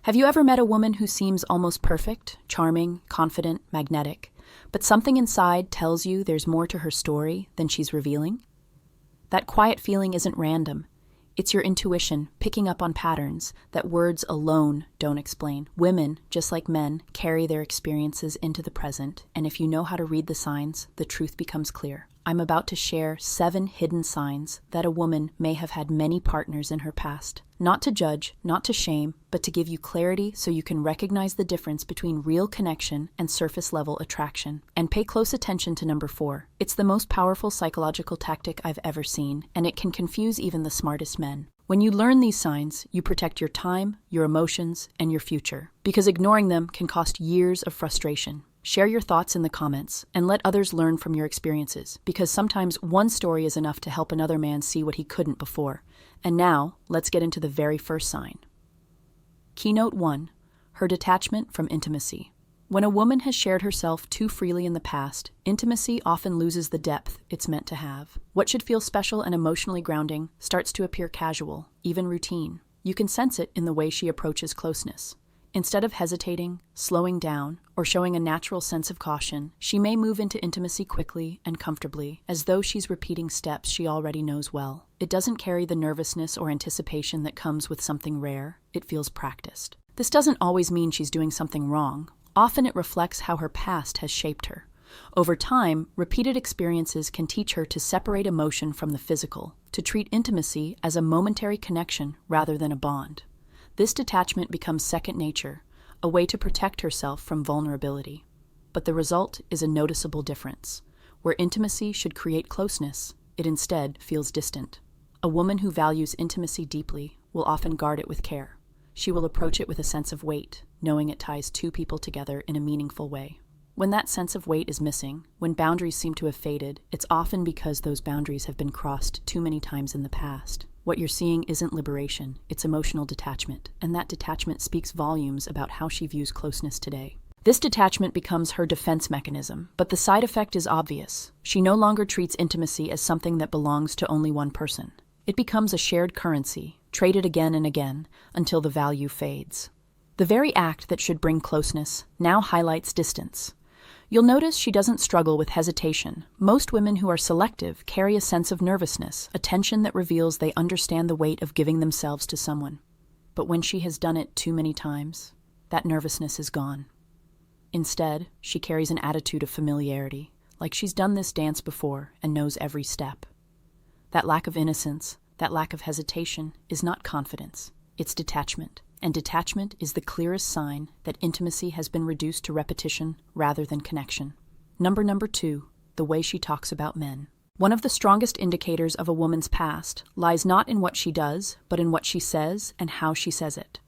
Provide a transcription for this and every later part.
Have you ever met a woman who seems almost perfect, charming, confident, magnetic, but something inside tells you there's more to her story than she's revealing? That quiet feeling isn't random. It's your intuition picking up on patterns that words alone don't explain. Women, just like men, carry their experiences into the present, and if you know how to read the signs, the truth becomes clear. I'm about to share 7 hidden signs that a woman may have had many partners in her past. Not to judge, not to shame, but to give you clarity so you can recognize the difference between real connection and surface-level attraction. And pay close attention to number 4. It's the most powerful psychological tactic I've ever seen, and it can confuse even the smartest men. When you learn these signs, you protect your time, your emotions, and your future, because ignoring them can cost years of frustration. Share your thoughts in the comments and let others learn from your experiences, because sometimes one story is enough to help another man see what he couldn't before. And now, let's get into the very first sign. Keynote 1. Her detachment from intimacy. When a woman has shared herself too freely in the past, intimacy often loses the depth it's meant to have. What should feel special and emotionally grounding starts to appear casual, even routine. You can sense it in the way she approaches closeness. Instead of hesitating, slowing down, or showing a natural sense of caution, she may move into intimacy quickly and comfortably, as though she's repeating steps she already knows well. It doesn't carry the nervousness or anticipation that comes with something rare. It feels practiced. This doesn't always mean she's doing something wrong. Often it reflects how her past has shaped her. Over time, repeated experiences can teach her to separate emotion from the physical, to treat intimacy as a momentary connection rather than a bond. This detachment becomes second nature, a way to protect herself from vulnerability. But the result is a noticeable difference. Where intimacy should create closeness, it instead feels distant. A woman who values intimacy deeply will often guard it with care. She will approach it with a sense of weight, knowing it ties 2 people together in a meaningful way. When that sense of weight is missing, when boundaries seem to have faded, it's often because those boundaries have been crossed too many times in the past. What you're seeing isn't liberation, it's emotional detachment, and that detachment speaks volumes about how she views closeness today. This detachment becomes her defense mechanism, but the side effect is obvious. She no longer treats intimacy as something that belongs to only one person. It becomes a shared currency, traded again and again, until the value fades. The very act that should bring closeness now highlights distance. You'll notice she doesn't struggle with hesitation. Most women who are selective carry a sense of nervousness, a tension that reveals they understand the weight of giving themselves to someone. But when she has done it too many times, that nervousness is gone. Instead, she carries an attitude of familiarity, like she's done this dance before and knows every step. That lack of innocence, that lack of hesitation, is not confidence, it's detachment. And detachment is the clearest sign that intimacy has been reduced to repetition rather than connection. Number 2, the way she talks about men. One of the strongest indicators of a woman's past lies not in what she does, but in what she says and how she says it.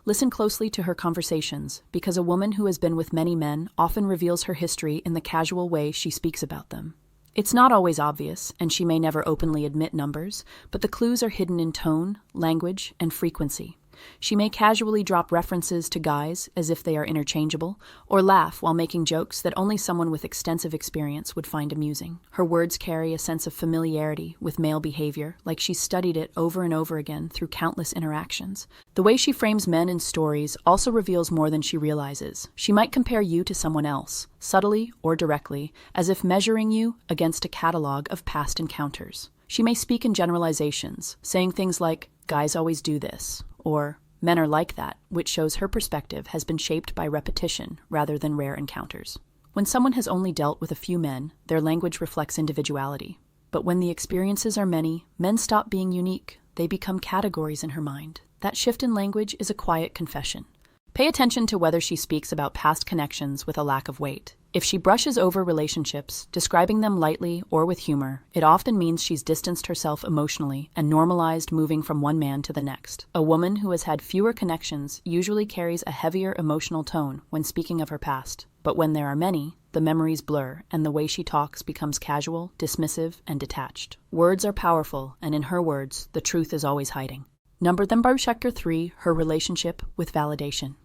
Listen closely to her conversations, because a woman who has been with many men often reveals her history in the casual way she speaks about them. It's not always obvious, and she may never openly admit numbers, but the clues are hidden in tone, language, and frequency. She may casually drop references to guys as if they are interchangeable, or laugh while making jokes that only someone with extensive experience would find amusing. Her words carry a sense of familiarity with male behavior, like she's studied it over and over again through countless interactions. The way she frames men in stories also reveals more than she realizes. She might compare you to someone else, subtly or directly, as if measuring you against a catalog of past encounters. She may speak in generalizations, saying things like, "Guys always do this," or "Men are like that," which shows her perspective has been shaped by repetition rather than rare encounters. When someone has only dealt with a few men, their language reflects individuality. But when the experiences are many, men stop being unique. They become categories in her mind. That shift in language is a quiet confession. Pay attention to whether she speaks about past connections with a lack of weight. If she brushes over relationships, describing them lightly or with humor, it often means she's distanced herself emotionally and normalized moving from one man to the next. A woman who has had fewer connections usually carries a heavier emotional tone when speaking of her past. But when there are many, the memories blur and the way she talks becomes casual, dismissive, and detached. Words are powerful, and in her words, the truth is always hiding. Number 3, her relationship with validation.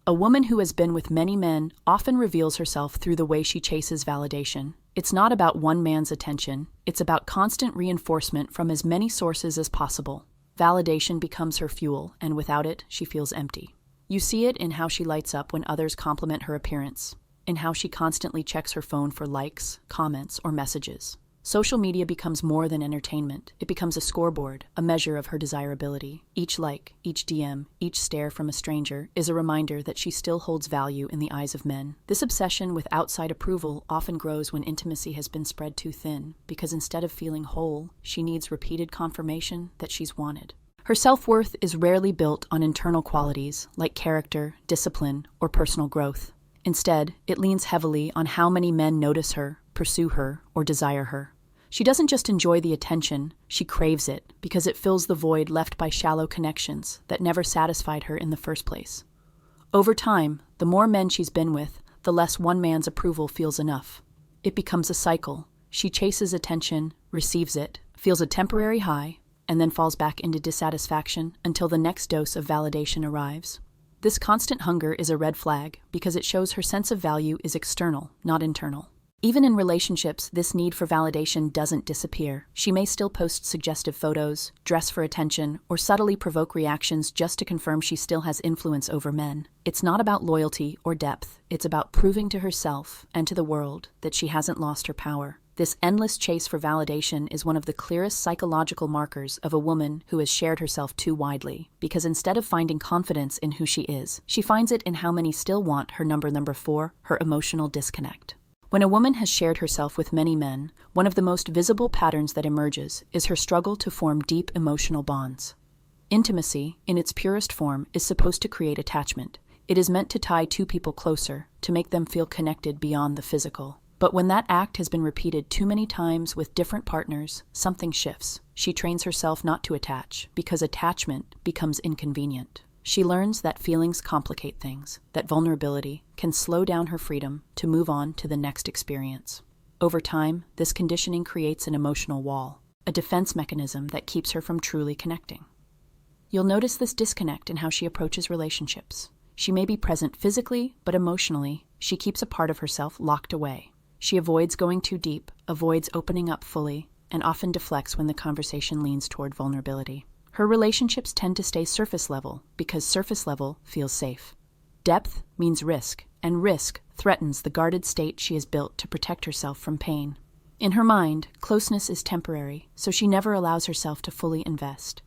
A woman who has been with many men often reveals herself through the way she chases validation. It's not about one man's attention, it's about constant reinforcement from as many sources as possible. Validation becomes her fuel, and without it, she feels empty. You see it in how she lights up when others compliment her appearance, in how she constantly checks her phone for likes, comments, or messages. Social media becomes more than entertainment. It becomes a scoreboard, a measure of her desirability. Each like, each DM, each stare from a stranger is a reminder that she still holds value in the eyes of men. This obsession with outside approval often grows when intimacy has been spread too thin, because instead of feeling whole, she needs repeated confirmation that she's wanted. Her self-worth is rarely built on internal qualities like character, discipline, or personal growth. Instead, it leans heavily on how many men notice her, pursue her, or desire her. She doesn't just enjoy the attention, she craves it because it fills the void left by shallow connections that never satisfied her in the first place. Over time, the more men she's been with, the less one man's approval feels enough. It becomes a cycle. She chases attention, receives it, feels a temporary high, and then falls back into dissatisfaction until the next dose of validation arrives. This constant hunger is a red flag because it shows her sense of value is external, not internal. Even in relationships, this need for validation doesn't disappear. She may still post suggestive photos, dress for attention, or subtly provoke reactions just to confirm she still has influence over men. It's not about loyalty or depth. It's about proving to herself and to the world that she hasn't lost her power. This endless chase for validation is one of the clearest psychological markers of a woman who has shared herself too widely, because instead of finding confidence in who she is, she finds it in how many still want her number 4, her emotional disconnect. When a woman has shared herself with many men, one of the most visible patterns that emerges is her struggle to form deep emotional bonds. Intimacy, in its purest form, is supposed to create attachment. It is meant to tie two people closer, to make them feel connected beyond the physical. But when that act has been repeated too many times with different partners, something shifts. She trains herself not to attach, because attachment becomes inconvenient. She learns that feelings complicate things, that vulnerability can slow down her freedom to move on to the next experience. Over time, this conditioning creates an emotional wall, a defense mechanism that keeps her from truly connecting. You'll notice this disconnect in how she approaches relationships. She may be present physically, but emotionally, she keeps a part of herself locked away. She avoids going too deep, avoids opening up fully, and often deflects when the conversation leans toward vulnerability. Her relationships tend to stay surface level because surface level feels safe. Depth means risk, and risk threatens the guarded state she has built to protect herself from pain. In her mind, closeness is temporary, so she never allows herself to fully invest.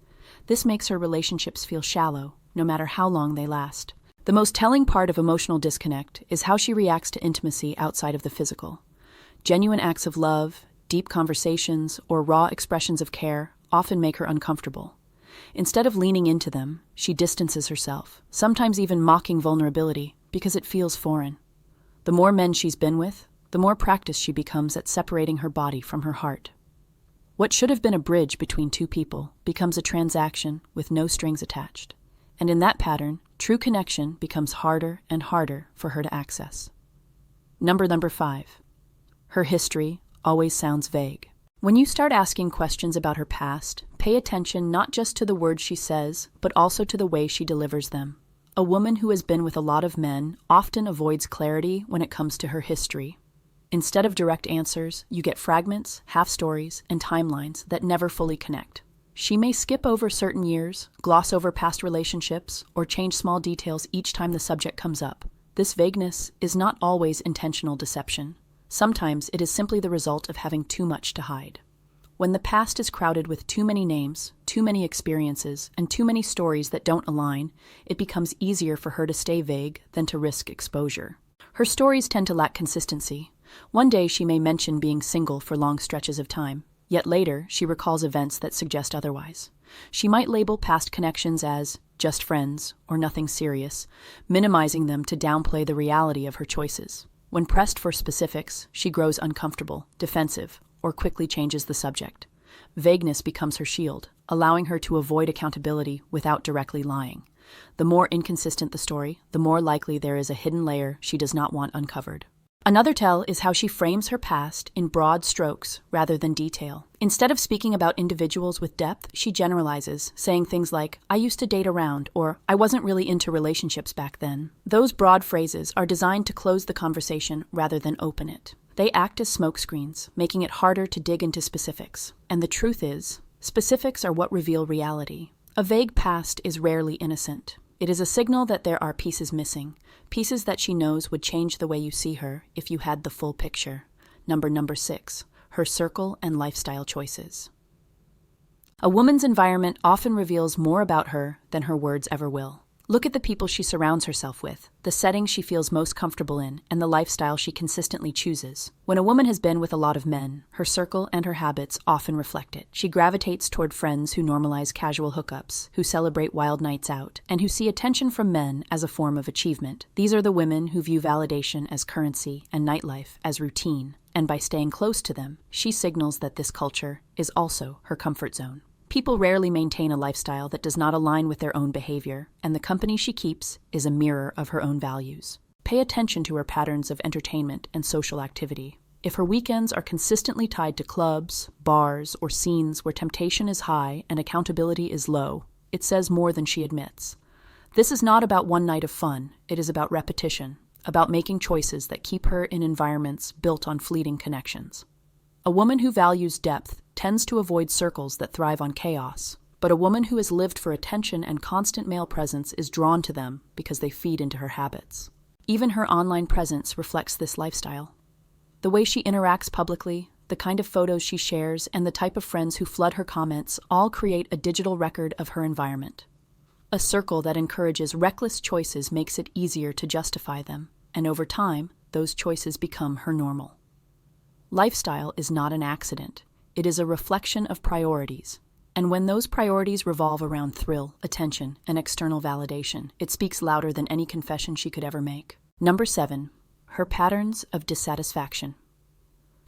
This makes her relationships feel shallow, no matter how long they last. The most telling part of emotional disconnect is how she reacts to intimacy outside of the physical. Genuine acts of love, deep conversations, or raw expressions of care often make her uncomfortable. Instead of leaning into them, she distances herself, sometimes even mocking vulnerability because it feels foreign. The more men she's been with, the more practiced she becomes at separating her body from her heart. What should have been a bridge between two people becomes a transaction with no strings attached. And in that pattern, true connection becomes harder and harder for her to access. Number 5. Her history always sounds vague. When you start asking questions about her past, pay attention not just to the words she says, but also to the way she delivers them. A woman who has been with a lot of men often avoids clarity when it comes to her history. Instead of direct answers, you get fragments, half-stories, and timelines that never fully connect. She may skip over certain years, gloss over past relationships, or change small details each time the subject comes up. This vagueness is not always intentional deception. Sometimes it is simply the result of having too much to hide. When the past is crowded with too many names, too many experiences, and too many stories that don't align, it becomes easier for her to stay vague than to risk exposure. Her stories tend to lack consistency. One day she may mention being single for long stretches of time, yet later she recalls events that suggest otherwise. She might label past connections as just friends or nothing serious, minimizing them to downplay the reality of her choices. When pressed for specifics, she grows uncomfortable, defensive, or quickly changes the subject. Vagueness becomes her shield, allowing her to avoid accountability without directly lying. The more inconsistent the story, the more likely there is a hidden layer she does not want uncovered. Another tell is how she frames her past in broad strokes rather than detail. Instead of speaking about individuals with depth, she generalizes, saying things like, "I used to date around," or "I wasn't really into relationships back then." Those broad phrases are designed to close the conversation rather than open it. They act as smokescreens, making it harder to dig into specifics. And the truth is, specifics are what reveal reality. A vague past is rarely innocent. It is a signal that there are pieces missing, pieces that she knows would change the way you see her if you had the full picture. Number 6, her circle and lifestyle choices. A woman's environment often reveals more about her than her words ever will. Look at the people she surrounds herself with, the setting she feels most comfortable in, and the lifestyle she consistently chooses. When a woman has been with a lot of men, her circle and her habits often reflect it. She gravitates toward friends who normalize casual hookups, who celebrate wild nights out, and who see attention from men as a form of achievement. These are the women who view validation as currency and nightlife as routine, and by staying close to them, she signals that this culture is also her comfort zone. People rarely maintain a lifestyle that does not align with their own behavior, and the company she keeps is a mirror of her own values. Pay attention to her patterns of entertainment and social activity. If her weekends are consistently tied to clubs, bars, or scenes where temptation is high and accountability is low, it says more than she admits. This is not about one night of fun, it is about repetition, about making choices that keep her in environments built on fleeting connections. A woman who values depth tends to avoid circles that thrive on chaos, but a woman who has lived for attention and constant male presence is drawn to them because they feed into her habits. Even her online presence reflects this lifestyle. The way she interacts publicly, the kind of photos she shares, and the type of friends who flood her comments all create a digital record of her environment. A circle that encourages reckless choices makes it easier to justify them, and over time, those choices become her normal. Lifestyle is not an accident. It is a reflection of priorities. And when those priorities revolve around thrill, attention, and external validation, it speaks louder than any confession she could ever make. Number 7, her patterns of dissatisfaction.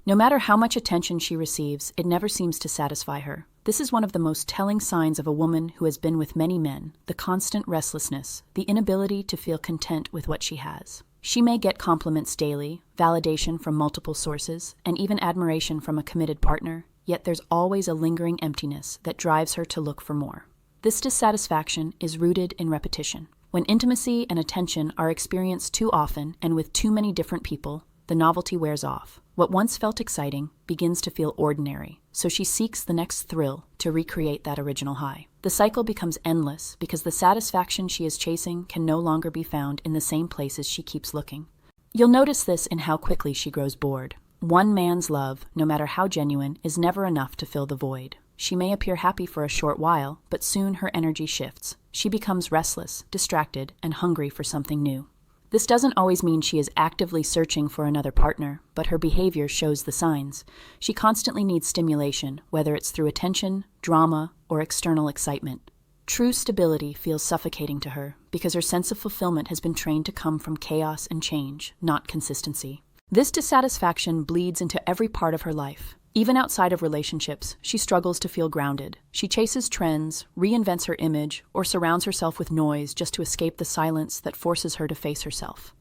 No matter how much attention she receives, it never seems to satisfy her. This is one of the most telling signs of a woman who has been with many men, the constant restlessness, the inability to feel content with what she has. She may get compliments daily, validation from multiple sources, and even admiration from a committed partner, yet there's always a lingering emptiness that drives her to look for more. This dissatisfaction is rooted in repetition. When intimacy and attention are experienced too often and with too many different people, the novelty wears off. What once felt exciting begins to feel ordinary, so she seeks the next thrill to recreate that original high. The cycle becomes endless because the satisfaction she is chasing can no longer be found in the same places she keeps looking. You'll notice this in how quickly she grows bored. One man's love, no matter how genuine, is never enough to fill the void. She may appear happy for a short while, but soon her energy shifts. She becomes restless, distracted, and hungry for something new. This doesn't always mean she is actively searching for another partner, but her behavior shows the signs. She constantly needs stimulation, whether it's through attention, drama, or external excitement. True stability feels suffocating to her because her sense of fulfillment has been trained to come from chaos and change, not consistency. This dissatisfaction bleeds into every part of her life. Even outside of relationships, she struggles to feel grounded. She chases trends, reinvents her image, or surrounds herself with noise just to escape the silence that forces her to face herself.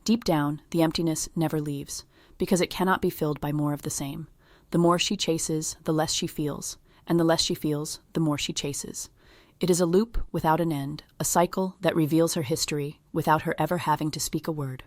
Deep down, the emptiness never leaves, because it cannot be filled by more of the same. The more she chases, the less she feels, and the less she feels, the more she chases. It is a loop without an end, a cycle that reveals her history without her ever having to speak a word.